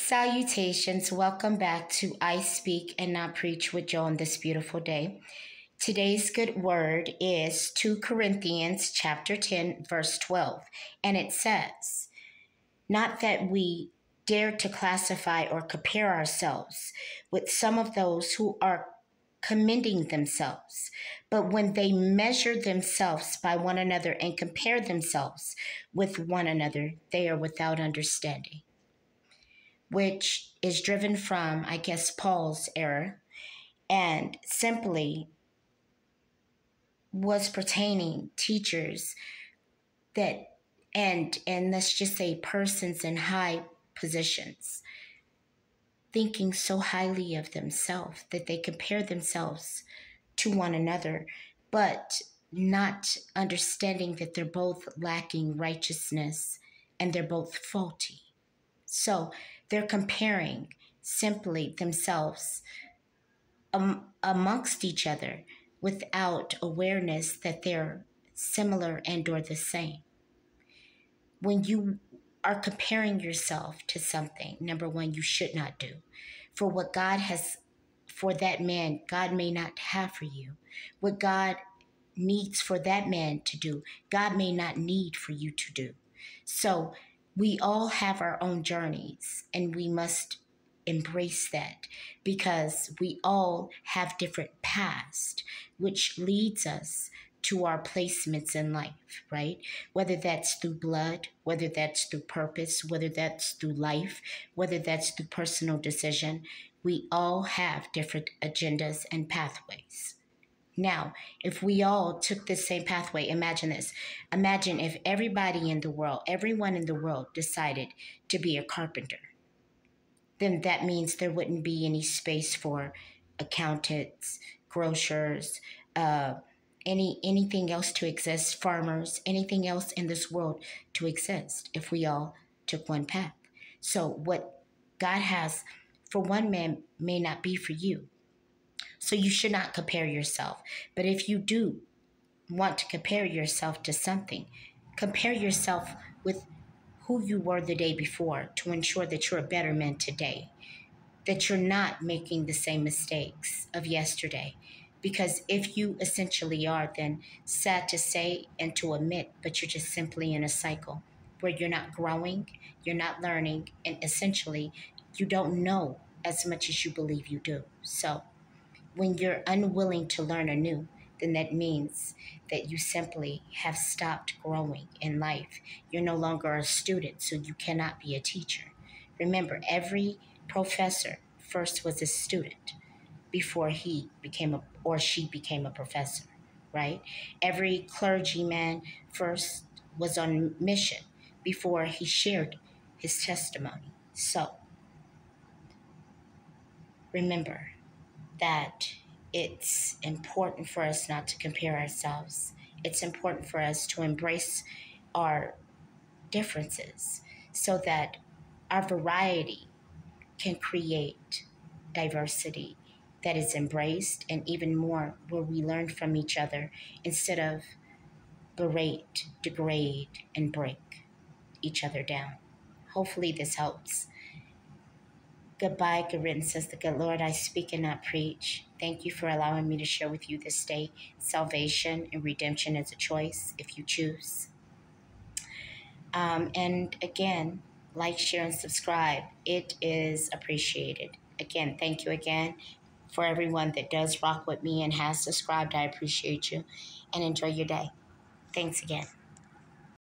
Salutations. Welcome back to I Speak and Not Preach with Joe on this beautiful day. Today's good word is 2 Corinthians chapter 10, verse 12. And it says, not that we dare to classify or compare ourselves with some of those who are commending themselves, but when they measure themselves by one another and compare themselves with one another, they are without understanding. Which is driven from, I guess, Paul's error, and simply was pertaining teachers that, and let's just say persons in high positions, thinking so highly of themselves that they compare themselves to one another, but not understanding that they're both lacking righteousness and they're both faulty. So they're comparing simply themselves amongst each other without awareness that they're similar and or the same. When you are comparing yourself to something, number one, you should not do. For what God has for that man, God may not have for you. What God needs for that man to do, God may not need for you to do. So we all have our own journeys, and we must embrace that because we all have different past, which leads us to our placements in life, right? Whether that's through blood, whether that's through purpose, whether that's through life, whether that's through personal decision, we all have different agendas and pathways. Now, if we all took the same pathway, imagine this. Imagine if everybody in the world, everyone in the world decided to be a carpenter. Then that means there wouldn't be any space for accountants, grocers, anything else to exist, farmers, anything else in this world to exist if we all took one path. So what God has for one man may not be for you. So you should not compare yourself. But if you do want to compare yourself to something, compare yourself with who you were the day before to ensure that you're a better man today, that you're not making the same mistakes of yesterday. Because if you essentially are, then sad to say and to admit, but you're just simply in a cycle where you're not growing, you're not learning, and essentially you don't know as much as you believe you do. So when you're unwilling to learn anew, then that means that you simply have stopped growing in life. You're no longer a student, so you cannot be a teacher. Remember, every professor first was a student before he became or she became a professor, right? Every clergyman first was on mission before he shared his testimony. So remember that it's important for us not to compare ourselves. It's important for us to embrace our differences so that our variety can create diversity that is embraced, and even more where we learn from each other instead of berate, degrade, and break each other down. Hopefully this helps. Goodbye, good riddance, says the good Lord. I speak and not preach. Thank you for allowing me to share with you this day. Salvation and redemption is a choice if you choose. And again, like, share, and subscribe. It is appreciated. Again, thank you again for everyone that does rock with me and has subscribed. I appreciate you, and enjoy your day. Thanks again.